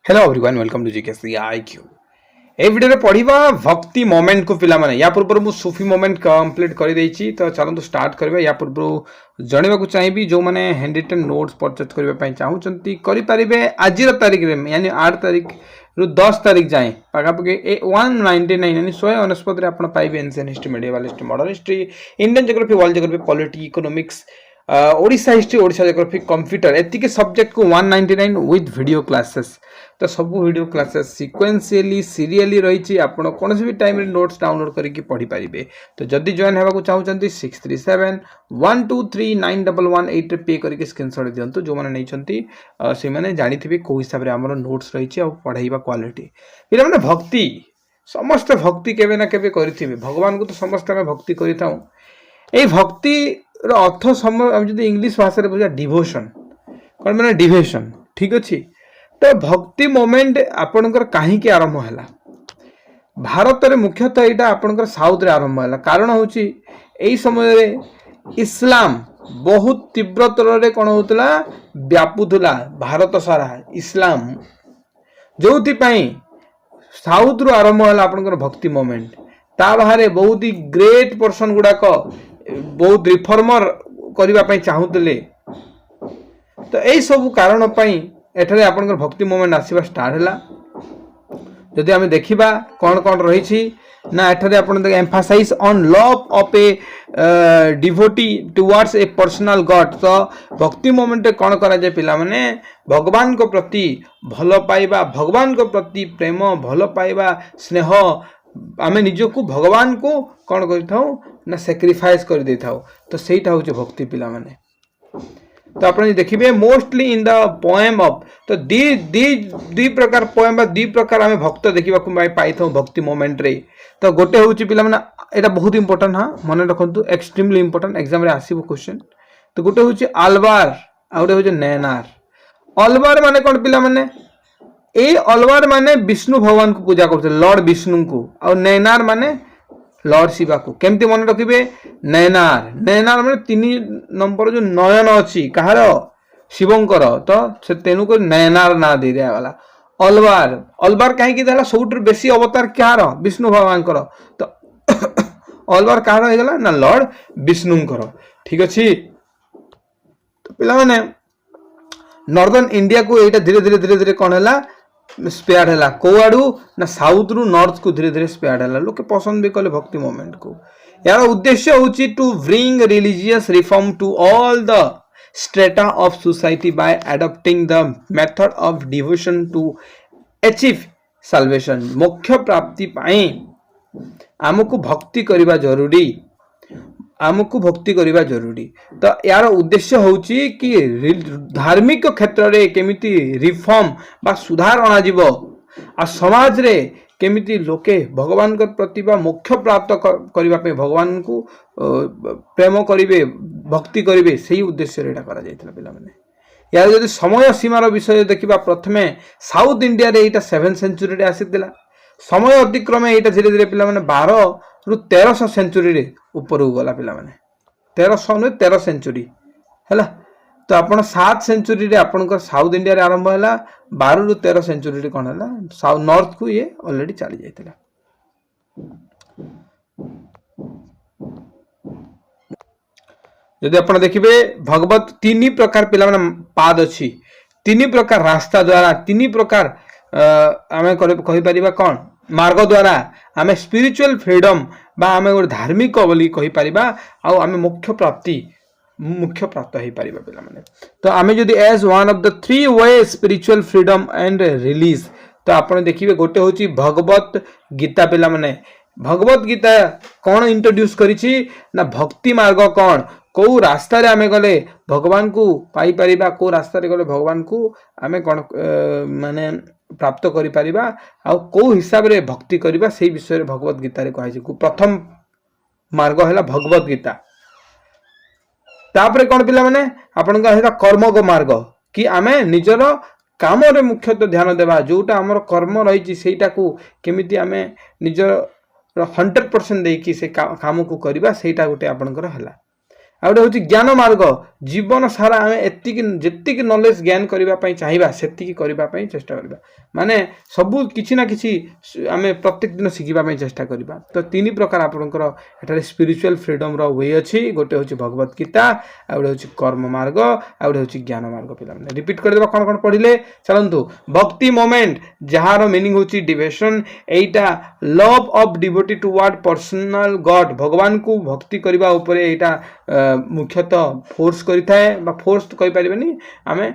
Hello everyone welcome to GK IQ ए video रे पढ़िबा भक्ति मोमेंट को पिला माने या पूर्व मु सूफी मोमेंट कंप्लीट कर देछि तो चलंतु स्टार्ट करबा या पूर्व जणेबा को चाहिबी जो माने हैंड रिटन नोट्स परचेज करबा पई चाहउचंती करि परिबे आजिर तारिख रे यानी 8 तारिख रु 10 तारिख जाए पाखा पके 199 यानी 169 रे आपण पाइबे ancient history medieval history modern history Indian geography world geography polity economics Odisha history Odisha geography computer एतिके सब्जेक्ट को 199 विथ वीडियो क्लासेस तो सब वीडियो क्लासेस सिक्वेंशियली सीरियली रही आपण कौन भी टाइम रे नोट्स डाउनलोड करके पढ़ी पारिबे तो जदि जॉइन हेबाकू चाहउचंती 6371239111 रे पे करके स्क्रीनशॉट दियंतु जो माने नैचंती से माने जानिथिबे को हिसाब रे हमरो नोट्स रही आ पढ़ाइबा क्वालिटी पिला माने भक्ति समस्त भक्ति केबे ना केबे करिथिबे भगवान को तो समस्त में भक्ति करिथाउ ए भक्ति रो अर्थ समय हम जदि इंग्लिश भाषा रे बुझा डिवोशन कोन माने डिवोशन ठीक अछि तो भक्ति मोमेंट आपणकर कहीं आरंभ है भारत में मुख्यतः यहाँ आपणकर साउथ रे आरंभ है कारण हूँ यही समय इस्लाम बहुत तीव्रतर कौन होता व्यापुला भारत सारा इस्लाम जो साउथ रु आरंभ है आपणकर भक्ति मोमेंट ता बाहर बहुत ही ग्रेट पर्सन गुड़ाक बहुत रिफॉर्मर करने चाहूले तो यही सब कारण एठारे आपनकर भक्ति मोमेंट आसीबा स्टार्ट हैला जदि आमे देखिबा कोन कोन रही ना एठारे आपन देख emphasise on love of a devotee towards a personal God तो भक्ति मोमेंट कोन करा जाय पिला माने भगवान को प्रति भलो पाइबा भगवान को प्रति प्रेम भलो पाइबा स्नेह आमे निजो को भगवान को कोन करिथाउ ना सैक्रिफाइस कर देथाउ तो सेटा होचे भक्ति पिला माने तो आप देखिए mostly in the poem of तो दी प्रकार पोएम बा दी प्रकार आम भक्त देखा पाई था भक्ति मोमेंट रे तो गोटे हूँ पिला माने एटा बहुत इंपोर्टेंट हाँ मन रखु एक्सट्रीमली इंपोर्टेंट एग्जाम रे आसीबो क्वेश्चन तो गोटे हूँ अलवार आ गोटे हूँ नैनार अलवार माने कौन पिला माने ए अलवार माने विष्णु भगवान को पूजा करते लॉर्ड विष्णु को और नैनार माने लॉर्ड शिवा को केमती मन रखिए नैनार नैनार माने 3 नंबर जो नयन अच्छी कहार शिवंकर तो से तेणुक नैनार ना दे दिया गला अलवार अलवार कहीं सब बेसी अवतार क्या विष्णु भगवान तो अलवार कहार हो गला ना लॉर्ड विष्णुंकर ठीक अच्छे तो पिला माने नॉर्दर्न इंडिया को यहाँ धीरे धीरे कौन है स्पेयर है कौआड़ू ना साउथ रु नॉर्थ को धीरे धीरे स्पेयर है लोग पसंद भी कले भक्ति मोमेंट को यार उद्देश्य होची to bring religious reform to all the strata of society by adopting the method of devotion to achieve salvation मोक्ष प्राप्ति पाए आमको भक्ति करबा जरूरी आमको भक्ति करबा जरूरी तो यार उद्देश्य होची कि धार्मिक क्षेत्र रे केमिति रिफॉर्म बा सुधार अना जीवो आ समाज रे केमिति लोके भगवान के प्रति बा मोक्ष प्राप्त करबा पे भगवान को प्रेम करिवे भक्ति करिवे सही उद्देश्य रे एटा करा जायतिला पिला माने यार यदि समय सीमार विषय देखिबा प्रथमे साउथ इंडिया रे एटा 7th सेंचुरी रे आसीतिला समय अतिक्रमे एटा धीरे धीरे पिला माने 12 रु 1300 सेंचुरी रे ऊपर गला पिला माने 1300 नु 13 सेंचुरी हैला तो आपण 7 सेंचुरी रे आपनकर साउथ इंडिया रे आरंभ हैला 12 रु 13 सेंचुरी रे कोन हैला साउथ नॉर्थ को ये ऑलरेडी चली जायतिला यदि आपण देखिबे भगवत 3 प्रकार पिला माने पाद अछि 3 प्रकार रास्ता द्वारा 3 प्रकार आमे कहि परिबा कोन मार्ग द्वारा आमे स्पिरिचुअल फ्रीडम बा आमे गोटे धार्मिक बोली कहि परिबा आ आमे मुख्य प्राप्त हो परिबा पिला माने तो आमे जदि as one of the 3 way spiritual freedom and release तो आपण देखिबे गोटे होची भगवत गीता पिला माने भगवत गीता कौन इंट्रोड्यूस करिछि ना भक्ति मार्ग कौन को रास्ता रे आमे गले भगवान को पाई परिबा को रास्ता रे गले भगवान को आमे कौन माने प्राप्त करि परिबा आ को हिसाब रे भक्ति करिबा सेही विषय रे भगवत गीता रे कहै छै प्रथम मार्ग हैला भगवत गीता तापरे कोन पिला माने आपन का हेता कर्म को मार्ग कि आमे निजर काम रे मुख्यतः ध्यान देबा जोटा हमर कर्म रही छि सेटा को केमिति आमे निजर 100% देकी से काम को करिबा सेटा गोटे आपनकर हैला गोटे हूँ ज्ञान मार्ग जीवन सारा आम एति नॉलेज गेन करने चाहिए से करने चेष्टा करवा माने सबू किसी ना किसी आम प्रत्येक दिन शिखापी चेष्टा करवा तो तीन प्रकार आपंकर स्पिरिचुअल फ्रीडम वे अच्छी गोटे हूँ भगवत गीता आ गोटे हूँ कर्म मार्ग आ गोटे हूँ ज्ञान मार्ग पे रिपीट करदे कौन कौन पढ़ले चलतु भक्ति मोमेंट जार मीनिंग हूँ devotion Etah love of devotee toward personal God भगवान को भक्ति करबा उपरे एटा मुख्यतः फोर्स करिथाए बा फोर्स तो कहि परिबेनी आमे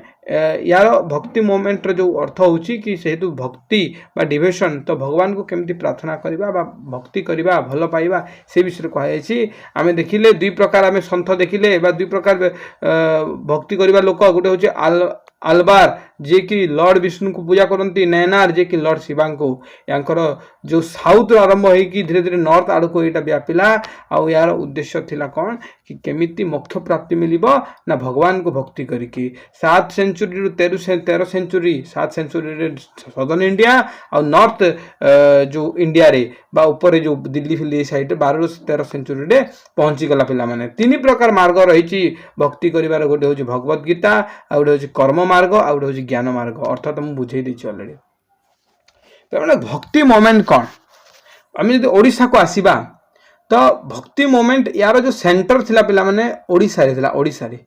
यार भक्ति मोमेंट रो जो अर्थ होची कि सेतु भक्ति बा डिवोशन तो भगवान को केमती प्रार्थना करबा बा भक्ति करबा भल पाइबा से विषय कहा जायछि आमे देखिले दुई प्रकार आमे संत देखिले बा दुई प्रकार भक्ति करबा लोक गोटे होची आलबार जे कि लॉर्ड विष्णु को पूजा करती नैनार जे कि लॉर्ड शिवा को यांकर जो साउथ आरंभ हो धीरे धीरे नॉर्थ आड़ को यहाँ व्यापिला आउ यार उद्देश्य थिला कौन कि केमिति मोक्ष प्राप्ति मिलिबो ना भगवान को भक्ति करिकी 7 सेंचुरी रु 13 सेंचुरी 7 सेंचुरी रे सदर्न इंडिया और नॉर्थ जो इंडिया रे बा ऊपर जो दिल्ली फिल्ली साइड 12 रु 13 सेंचुरी रे पहुंची गला पिला माने तीन प्रकार मार्ग रही भक्ति करिवार गोटे होची भगवत गीता आ गोटे होची कर्म मार्ग आ गोटे होची ज्ञान मार्ग अर्थात मुझे बुझे दी अलरेडी तो भक्ति मोमेंट कौन आम जो ओडिशा को आसीबा तो भक्ति मोमेंट यार जो सेंटर थिला पिला माने ओडिशा रे थिला ओडिशा रे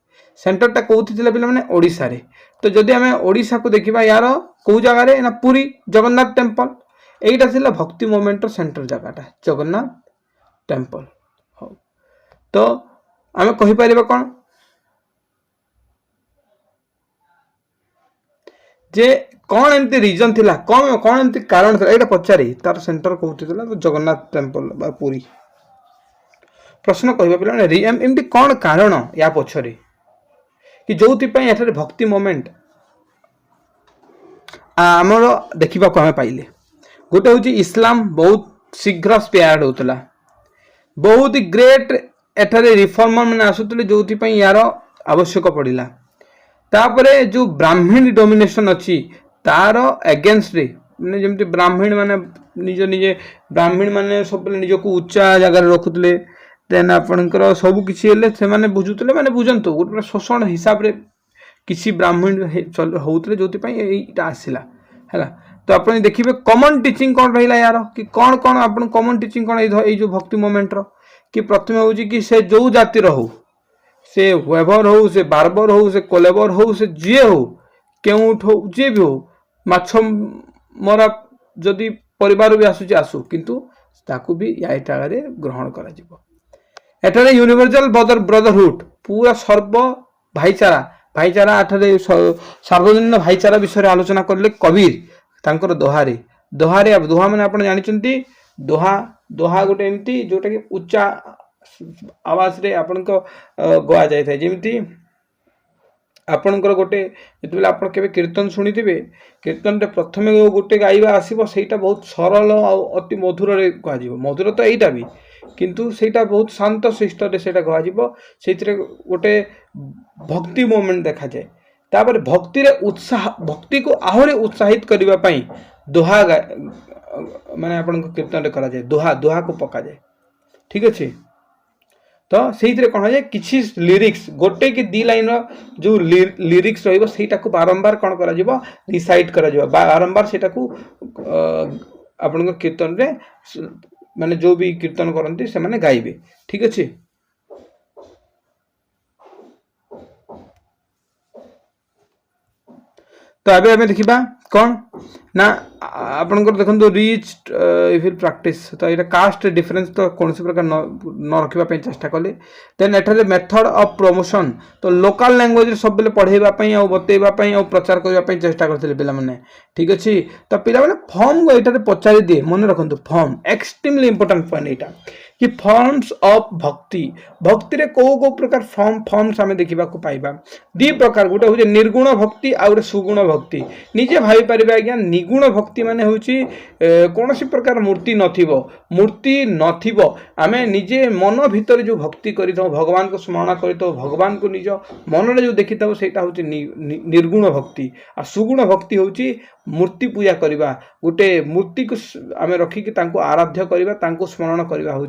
सेंटर टा कोथि थिला पिला माने ओडिशा रे तो जदि आम ओडिशा को देखिबा यार को जगह रे ना पुरी जगन्नाथ टेम्पल एटा थिला भक्ति मोमेंट सेंटर जगहटा जगन्नाथ टेम्पल हो तो आम कहि परिबा कोन जे कौन एमती रीजन थिला कौन कौन एमती कारण थिला एटा पचारि तार सेंटर कोथि थिला तो जगन्नाथ टेम्पल बा पुरी प्रश्न कहबा पिला एमती कौन कारण या पछरे कि जोथि पई एठारे भक्ति मोमेंट आमर देखिबा को हमें पाइले गोटे होची इस्लाम बहुत शीघ्र स्पेयर्ड होतला बहुत ग्रेट एठारे रिफॉर्मर माने आसुतले जोथि पई यार आवश्यक पड़िला तापरे जो ब्राह्मण डोमिनेशन अच्छी तार एगेन्स्ट रे माने जेमति ब्राह्मण माने निज निजे ब्राह्मण माने सब निज को उच्चा जगह रखुतले देन आपनकर सब किछि हेले से माने बुझुतले माने बुझंतु गोटे शोषण हिसाब रे किछि ब्राह्मण होतले जोति पई एटा आसिला हैला तो आपण देखिबे कॉमन टीचिंग कोन रहिला यार कि कोन कोन आपण कॉमन टीचिंग कोन ए जो भक्ति मोमेंट रो कि प्रथम होउची कि से जो जाति रहू से वेबर हो से बार्बर हो से कोलेबर हो से जे हो केउठ हो जे भी हो माछ मरा जदि परिवार भी आसुची आसु किंतु ताकू भी या एटारे ग्रहण करा जिवो एटारे यूनिवर्सल ब्रदरहुड पूरा सर्व भाईचारा एटारे सार्वजनीन भाईचारा विषय आलोचना करले कबीर तांकर दोहारे दोहा माने आपण जानिचंती दोहा गोटे एमती जोटा कि उच्चा आवाज रे आपण को गोआ जाय थाय जेमती आपणकर गोटे जेतबेला आपण केबे कीर्तन सुनिथिबे कीर्तन रे प्रथमे गोटे गाइबा आसीबो सेटा बहुत सरल आ अति मधुर रे कहा जिवो मधुर तो एटा भी किंतु सेटा बहुत शांत शिष्ट रे सेटा कहा जिवो सेतिरे गोटे भक्ति मोमेंट देखा जाय तापर भक्ति रे उत्साह भक्ति को आहुरे उत्साहित करबा पई दोहा माने आपण को कीर्तन रे करा जाय दोहा को पका जाय ठीक अछि तो से कौन है किसी लिरिक्स गोटे कि दी लाइन जो लिरिक्स रही सेटा को बारंबार कौन करा रिसाइट करा बारंबार सेटा को आपण कीर्तन रे माने जो भी कीर्तन करती से माने गाइबे ठीक अच्छे तो अबे हमें देखिबा कौन ना आपनकर देखंतु रिच इफ प्रैक्टिस तो ये कास्ट डिफरेंस तो कौन से प्रकार न रखिबा पे चेष्टा कले देन एठारे मेथड ऑफ प्रमोशन तो लोकल लैंग्वेज सब बेले पढ़ेबा पई आ बतेबा पई आ प्रचार करबा पई चेष्टा करथिले पिला माने ठीक अछि तो पिला माने फॉर्म को एठारे पचारि दिए मन रखंतु फॉर्म एक्सट्रीमली इंपोर्टेंट पॉइंट एटा कि फॉर्म्स ऑफ भक्ति रे को प्रकार फॉर्म्स हमें देखा पाइबा दी प्रकार गोटे हूँ निर्गुण भक्ति आ गोटे सुगुण भक्ति निजे भाई पारे आज्ञा निगुण भक्ति माने हूँ कौन सी प्रकार मूर्ति नथिबो आमे निजे मन भितर जो भक्ति करि भगवान को स्मरण करि भगवान को निज मन रे जो देखि सेटा हूँ निर्गुण भक्ति आ सुगुण भक्ति हूँ मूर्ति पूजा करवा गोटे मूर्ति को आमे रखिकी तांको आराध्य करवा तांको स्मरण करवा हूँ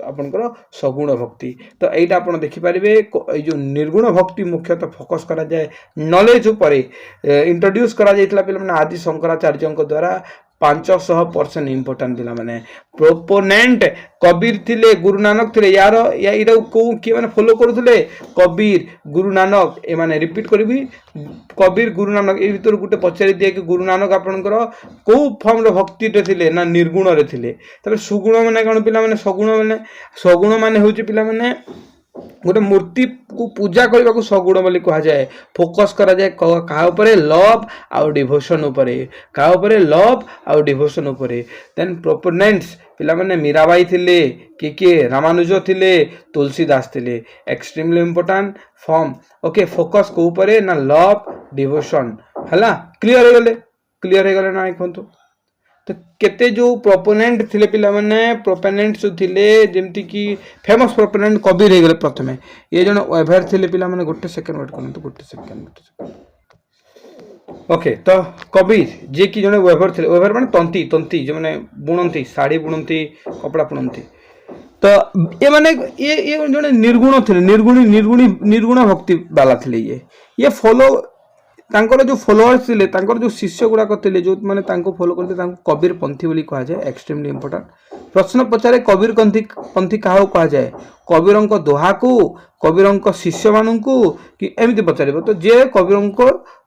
ଆପଣଙ୍କର ସଗୁଣ ଭକ୍ତି। ତ ଏଇଟା ଆପଣ ଦେଖିପାରିବେ ଏଇ ଯେଉଁ ନିର୍ଗୁଣ ଭକ୍ତି ମୁଖ୍ୟତଃ ଫୋକସ୍ କରାଯାଏ ନଲେଜ ଉପରେ ଇଣ୍ଟ୍ରୋଡ୍ୟୁସ୍ କରାଯାଇଥିଲା ପିଲାମାନେ ଆଦି ଶଙ୍କରାଚାର୍ଯ୍ୟଙ୍କ ଦ୍ୱାରା 500% ଇମ୍ପୋର୍ଟାଣ୍ଟ ପିଲାମାନେ। ପ୍ରୋପୋନେଣ୍ଟ କବିର ଥିଲେ, ଗୁରୁ ନାନକ ଥିଲେ। ଏଇଟା କେଉଁ କିଏ ମାନେ ଫଲୋ କରୁଥିଲେ? କବିର, ଗୁରୁ ନାନକ। ଏମାନେ ରିପିଟ୍ କରିବି, କବିର, ଗୁରୁ ନାନକ। ଏଇ ଭିତରୁ ଗୋଟେ ପଚାରି ଦିଏ କି ଗୁରୁ ନାନକ ଆପଣଙ୍କର କେଉଁ ଫର୍ମର ଭକ୍ତିରେ ଥିଲେ? ନା ନିର୍ଗୁଣରେ ଥିଲେ। ତାପରେ ସୁଗୁଣ ମାନେ କ'ଣ ପିଲାମାନେ? ସଗୁଣ ମାନେ ହେଉଛି ପିଲାମାନେ ଗୋଟେ ମୂର୍ତ୍ତିକୁ ପୂଜା କରିବାକୁ ସଗୁଣ ବୋଲି କୁହାଯାଏ। ଫୋକସ୍ କରାଯାଏ କାହା ଉପରେ? ଲଭ୍ ଆଉ ଡିଭୋସନ୍ ଉପରେ। କାହା ଉପରେ? ଲଭ୍ ଆଉ ଡିଭୋସନ୍ ଉପରେ। ଦେନ୍ ପ୍ରୋପୋନେଣ୍ଟସ୍ ପିଲାମାନେ ମୀରାବାଇ ଥିଲେ, କିଏ? ରାମାନୁଜ ଥିଲେ, ତୁଳସୀ ଦାସ ଥିଲେ। Extremely important form. Okay, focus କେଉଁ ଉପରେ? ନା ଲଭ୍, ଡିଭୋସନ୍। ହେଲା, କ୍ଲିୟର ହେଇଗଲେ ନା କୁହନ୍ତୁ? ତ କେତେ ଯେଉଁ ପ୍ରୋପୋନେଣ୍ଟ ଥିଲେ ପିଲାମାନେ, ପ୍ରୋପୋନେଣ୍ଟ ଯେଉଁ ଥିଲେ ଯେମିତିକି ଫେମସ୍ ପ୍ରୋପୋନେଣ୍ଟ କବିର ହେଇଗଲେ ପ୍ରଥମେ। ଇଏ ଜଣେ ୱେଭର ଥିଲେ ପିଲାମାନେ। ଗୋଟେ ସେକେଣ୍ଡ ୱେଟ୍ କରନ୍ତୁ, ଗୋଟେ ସେକେଣ୍ଡ। ଓକେ, ତ କବିର ଯିଏକି ଜଣେ ୱେଭର ଥିଲେ। ୱେଭର ମାନେ ତନ୍ତୀ ଯେଉଁମାନେ ବୁଣନ୍ତି, ଶାଢ଼ୀ ବୁଣନ୍ତି, କପଡ଼ା ବୁଣନ୍ତି। ତ ଏମାନେ ଇଏ ଜଣେ ନିର୍ଗୁଣ ଥିଲେ, ନିର୍ଗୁଣ ଭକ୍ତି ବାଲା ଥିଲେ। ଇଏ ଫଲୋ ତାଙ୍କର ଯେଉଁ ଫଲୋଅର୍ସ ଥିଲେ, ତାଙ୍କର ଯେଉଁ ଶିଷ୍ୟ ଗୁଡ଼ାକ ଥିଲେ, ଯେଉଁମାନେ ତାଙ୍କୁ ଫଲୋ କରିଥିଲେ, ତାଙ୍କୁ କବିର ପନ୍ଥୀ ବୋଲି କୁହାଯାଏ। ଏକ୍ସଟ୍ରିମଲି ଇମ୍ପୋର୍ଟାଣ୍ଟ ପ୍ରଶ୍ନ ପଚାରେ, କବିର ପନ୍ଥୀ କାହାକୁ କୁହାଯାଏ? କବିରଙ୍କ ଦୋହାକୁ, କବିରଙ୍କ ଶିଷ୍ୟମାନଙ୍କୁ, କି ଏମିତି ପଚାରିବ। ତ ଯିଏ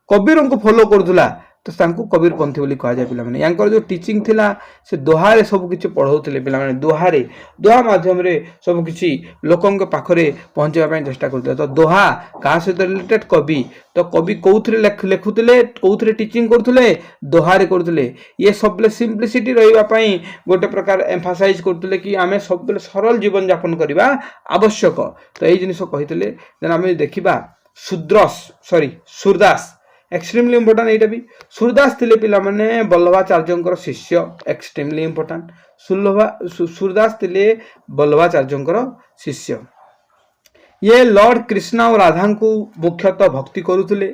କବିରଙ୍କୁ ଫଲୋ କରୁଥିଲା ତ ତାଙ୍କୁ କବିର ପନ୍ଥୀ ବୋଲି କୁହାଯାଏ ପିଲାମାନେ। ୟାଙ୍କର ଯେଉଁ ଟିଚିଂ ଥିଲା ସେ ଦୋହାରେ ସବୁ କିଛି ପଢ଼ଉଥିଲେ ପିଲାମାନେ। ଦୋହା ମାଧ୍ୟମରେ ସବୁ କିଛି ଲୋକଙ୍କ ପାଖରେ ପହଞ୍ଚାଇବା ପାଇଁ ଚେଷ୍ଟା କରୁଥିଲେ। ତ ଦୋହା କାହା ସହିତ ରିଲେଟେଡ୍? କବି। ତ କବି କେଉଁଥିରେ ଲେଖୁଥିଲେ, କେଉଁଥିରେ ଟିଚିଂ କରୁଥିଲେ? ଦୋହାରେ କରୁଥିଲେ। ଇଏ ସବୁବେଳେ ସିମ୍ପ୍ଲିସିଟି ରହିବା ପାଇଁ ଗୋଟେ ପ୍ରକାର ଏମ୍ଫାସାଇଜ୍ କରୁଥିଲେ କି ଆମେ ସବୁବେଳେ ସରଳ ଜୀବନଯାପନ କରିବା ଆବଶ୍ୟକ। ତ ଏଇ ଜିନିଷ କହିଥିଲେ। ଦେନ୍ ଆମେ ଦେଖିବା ସୁରଦାସ। ଏକ୍ସଟ୍ରିମଲି ଇମ୍ପୋର୍ଟାଣ୍ଟ ଏଇଟା ବି। ସୁରଦାସ ଥିଲେ ପିଲାମାନେ ବଲ୍ଲଭାଚାର୍ଯ୍ୟଙ୍କର ଶିଷ୍ୟ। Extremely important. ସୁରଦାସ ଥିଲେ ବଲ୍ଲଭାଚାର୍ଯ୍ୟଙ୍କର ଶିଷ୍ୟ। ଇଏ ଲର୍ଡ କୃଷ୍ଣ ଓ ରାଧାଙ୍କୁ ମୁଖ୍ୟତଃ ଭକ୍ତି କରୁଥିଲେ।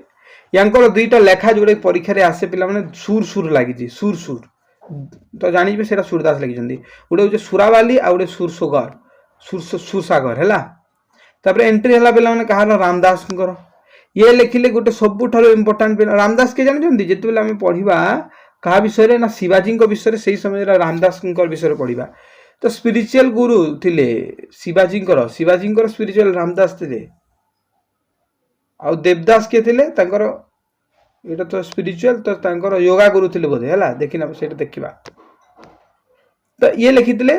ୟାଙ୍କର ଦୁଇଟା ଲେଖା ଯୋଉଟା ପରୀକ୍ଷାରେ ଆସେ ପିଲାମାନେ, ସୁର ଲାଗିଛି। ସୁର ତ ଜାଣିବେ ସେଇଟା ସୁରଦାସ ଲେଖିଛନ୍ତି। ଗୋଟେ ହେଉଛି ସୁରାବାଲି ଆଉ ଗୋଟେ ସୁରସାଗର ହେଲା। ତାପରେ ଏଣ୍ଟ୍ରି ହେଲା ପିଲାମାନେ କାହାର? ରାମଦାସଙ୍କର। ଇଏ ଲେଖିଲେ ଗୋଟେ ସବୁଠାରୁ ଇମ୍ପୋର୍ଟାଣ୍ଟ। ରାମଦାସ କିଏ ଜାଣିଛନ୍ତି? ଯେତେବେଳେ ଆମେ ପଢିବା କାହା ବିଷୟରେ? ନା ଶିବାଜୀଙ୍କ ବିଷୟରେ। ସେଇ ସମୟରେ ରାମଦାସଙ୍କ ବିଷୟରେ ପଢିବା। ତ ସ୍ପିରିଚୁଆଲ ଗୁରୁ ଥିଲେ ଶିବାଜୀଙ୍କର ସ୍ପିରିଚୁଆଲ ରାମଦାସ ଥିଲେ। ଆଉ ଦେବଦାସ କିଏ ଥିଲେ? ତାଙ୍କର ଏଇଟା ତ ସ୍ପିରିଚୁଆଲ, ତ ତାଙ୍କର ଯୋଗା ଗୁରୁ ଥିଲେ ବୋଧେ ହେଲା। ଦେଖିନା ସେଇଟା ଦେଖିବା। ତ ଇଏ ଲେଖିଥିଲେ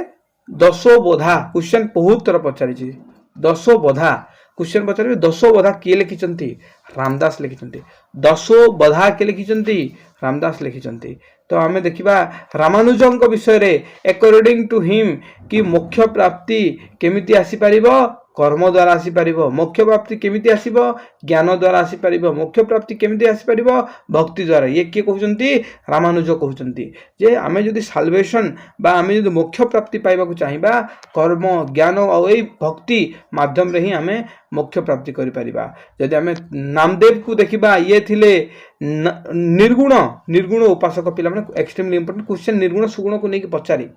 ଦଶୋବୋଧା। କ୍ୱେଶ୍ଚନ ବହୁତ ଥର ପଚାରିଛି। ଦଶୋବୋଧା क्वेश्चन पचारे दशोबोधा किए लिखिଛନ୍ତି? रामदास लिखिଛନ୍ତି। दशोबोधा किए लिखिଛନ୍ତି? रामदास लिखिଛନ୍ତି। तो आम देखा रामानुजंक विषय अकॉर्डिंग टू हिम कि मोक्ष प्राप्ति केमिति आसी परिबो? कर्म द्वारा आसी परिबो। मोक्ष प्राप्ति केमिति आसीबो? ज्ञान द्वारा आसी परिबो। मोक्ष प्राप्ति केमिति आसी परिबो? भक्ति द्वारा। ये किए कहउचंती? रामानुज कहउचंती जे आमे जदि साल्वेशन बा आमे जदि मोक्ष प्राप्ति पाइबाकु चाहिबा कर्म ज्ञान और ए भक्ति माध्यम रे ही आमे मोक्ष प्राप्ति करि परिबा। जदि आमे नामदेव को देखिबा, ये थिले निर्गुण उपासक पिला माने। एक्सट्रीमली इंपोर्टेंट क्वेश्चन निर्गुण सुगुण को नहीं पचारि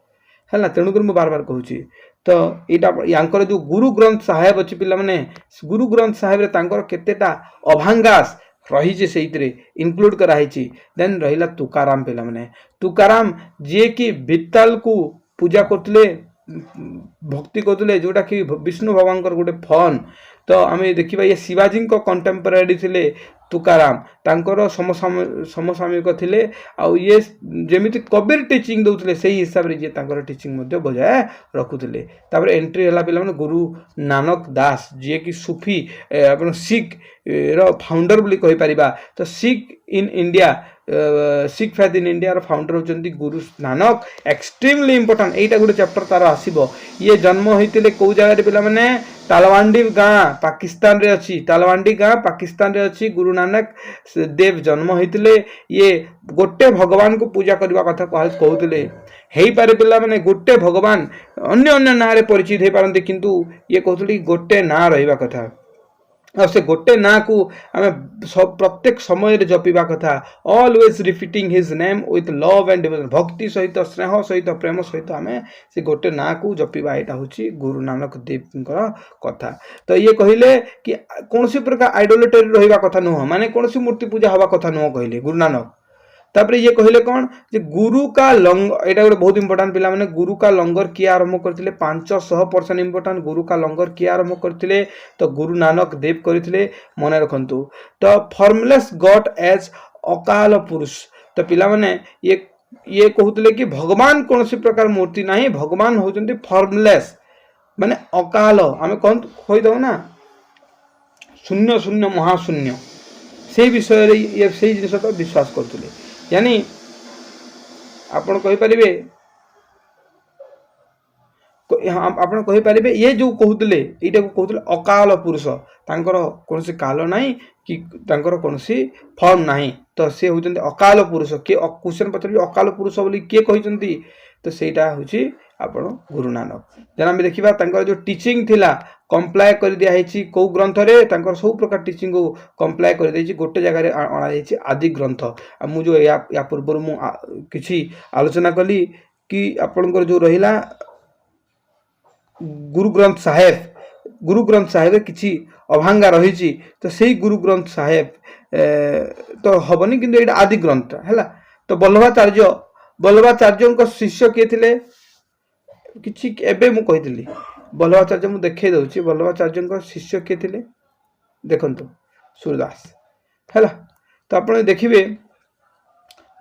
है। तेणुक मुझे बार बार कहूँ तो यहाँ जो गुरु ग्रंथ साहेब अच्छी पिला माने, गुरु ग्रंथ साहेब रे तांकर केतेटा अभांगास रही से इनक्लूड कराई। देन रहिला तुकाराम पिला माने। तुकाराम जी कि वित्ताल को पूजा करते, भक्ति करते, जोटा कि विष्णु भगवान गोटे फन। तो आम देखा ये शिवाजी कंटेम्पोरारी थिले तुकाराम, तांकर समसामयिक थिले। आउ ये जेमिति कबीर टीचिंग दउथिले सेही हिसाब रे जे तांकर टीचिंग मध्ये बजाय रखुथिले। तापर एंट्री हला पिला माने गुरु नानक दास, जे कि सूफी अपन सिख रो फाउंडर बोली कहि परिबा। तो Sikh in India, Sikh faith in India रो फाउंडर होचंती गुरु नानक। एक्सट्रीमली इंपोर्टेंट एटा गुटे चैप्टर तार आसीबो। ये जन्म होइतिले को जगह रे पिला माने? तालवांडी गाँ पाकिस्तान रे अछि। तालवांडी गाँ पाकिस्तान रे अछि। गुरु नानक देव जन्म होइतिले। ये गोटे भगवान को पूजा करबा कथा कहउतिले। हेई पारे पिला माने गोटे भगवान अन्य अन्य ना रे परिचित हे पारंती, किंतु ये कहउतिले गोटे ना रहिबा कथा। और से गोटे ना को आम प्रत्येक समय जपिबा कथा always repeating his name with love and devotion भक्ति सहित स्नेह सहित प्रेम सहित आम से गोटे ना को जपिबा यहाँ हूँ गुरु नानक देव कथा। तो ये कहले कि कौन प्रकार आइडोलेटरी रहा कथा नुह माने कौन मूर्ति पूजा हवा कथा नुह कहले गुरु नानक। तापर ये कहले कौन जे गुरु का लंगर यहाँ गोटे बहुत इंपोर्टाट पिला माने गुरु का लंगर किए आरंभ करते 500% इंपोर्टाट गुरु का लंगर किए आरंभ करते तो गुरु नानक देव करते मन रखु। तो फॉर्मलेस गॉड एज अकाल पुरुष तो पिला माने ये कहते कि भगवान कौन प्रकार मूर्ति ना भगवान होती फॉर्मलेस माने अकाल आम कहीदे ना शून्य शून्य महाशून्य से विषय से जिन तो विश्वास करते यानी आपण कहि परिबे आपण कहि परिबे ये जो कहउतले एटा को कहउतले अकाल पुरुष तांकर कोनसी काल नाही कि तांकर कोनसी फॉर्म नाही तो से होचंती अकाल पुरुष के क्वेश्चन पत्र अकाल पुरुष बोली के कहिसंती तो सेटा होची आपण गुरु नानक जना हम देखिबा तांकर जो टीचिंग थिला कंप्लाय कर दिया हेची को ग्रंथ रे तांकर सब प्रकार टीचिंग को कंप्लाय कर देछि गोटे जगह रे अणा हेछि आदि ग्रंथ आ मु जो या पूर्व मु किछि आलोचना कली कि आपनकर जो रहिला गुरु ग्रंथ साहेब किछि अभांगा रहिछि तो सेही गुरु ग्रंथ साहेब तो हबनी किंतु एटा आदि ग्रंथ हैला। तो बल्लभाचार्य शिष्य किए थिले किछि एबे मु कहितली बल्लभाचार्य मु देखै दउछि बल्लभाचार्य शिष्य किए थिले देखंतु सूरदास हैला। तो आपण देखिबे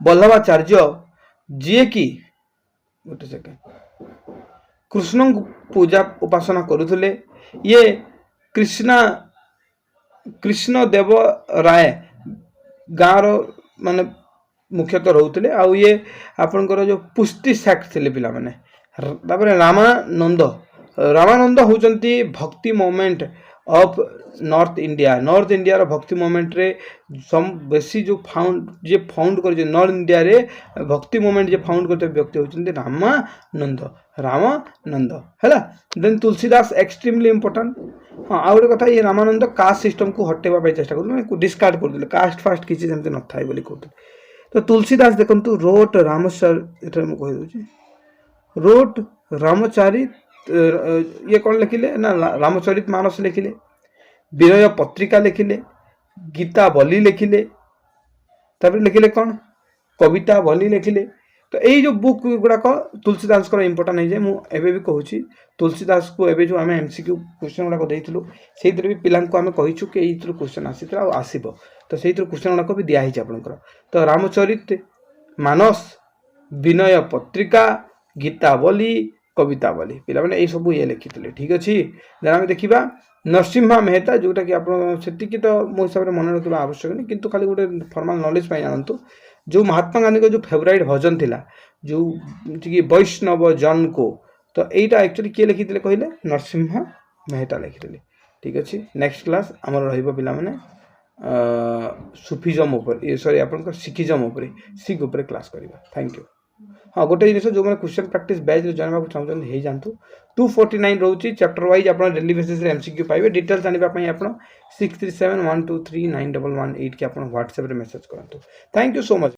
बल्लभाचार्य जे कि गोटे सेकेंड कृष्ण पूजा उपासना करुले ये कृष्ण देव राय गाँव माने मुख्यतः रोते आउ ये आपनकर जो पुष्टि सैक्ट थे पिला माने रामानंद होचंती भक्ति मोमेंट ऑफ नॉर्थ इंडिया रो भक्ति मोमेंट रे सम बेसी जो फाउंड कर नॉर्थ इंडिया रे भक्ति मोमेंट जे फाउंड करते व्यक्ति होचंती रामानंद हैला। Then Tulsidas extremely important. हाँ आ गोटे कथा ये रामानंद कास्ट सिस्टम को हटेबा चेष्टा कर डिस्कार्ड कर कास्ट फास्ट किसी सेमती न थाए बोली कहते। तो तुलसीदास देखंतु रोट रोट रामचरित ये कौन लिखिले ना रामचरित मानस लिखिले विनय पत्रिका लिखिले गीता बलि लिखिले लिखिले कौन कविता बलि लिखिले। तो यही जो बुक गुड़ाक तुलसीदास इंपोर्टाट है मुझे भी कहूँ तुलसीदास को एवं जो आम एमसीक्यू क्वेश्चन गुड़ाक देलु से भी पिला आम कहीचु कि यही क्वेश्चन आसीला आसब तो से क्वेश्चन गुड़ाक भी दिखाई आपंकर। तो रामचरित मानस विनय पत्रिका गीता बलि कविता बलि पिला मैंने सब ये लिखी ठीक अच्छे। आम देखा नरसिम्हा मेहता जोटा कि आपकी तो मो हिसाब से मन रखा आवश्यक नहीं किंतु खाली गोटे फॉर्मल नॉलेज जानतु जो महात्मा गांधी का जो फेवरेट भजन थिला जो कि वैष्णव जन को तो यहीटा एक्चुअली किए लिखी कहले नरसिम्हा मेहता लिखी ठीक अच्छे। नेक्स्ट क्लास आमर रहिबो पिला माने सुफिजम ऊपर सॉरी आपन सिखिजम ऊपर सिख ऊपर क्लास करिबा। Thank you. हाँ गोटे जिन जो मैंने क्वेश्चन प्रैक्टिस बैच जानवा चाहते हैं जानतु 249 रोचे चैप्टर वाइज आप डेली बेसिस एमसीक्यू पाइबे डिटेल्स जानापी आप 6371239118 के आप व्हाट्सएप रे मेसेज करंतु। Thank you so much.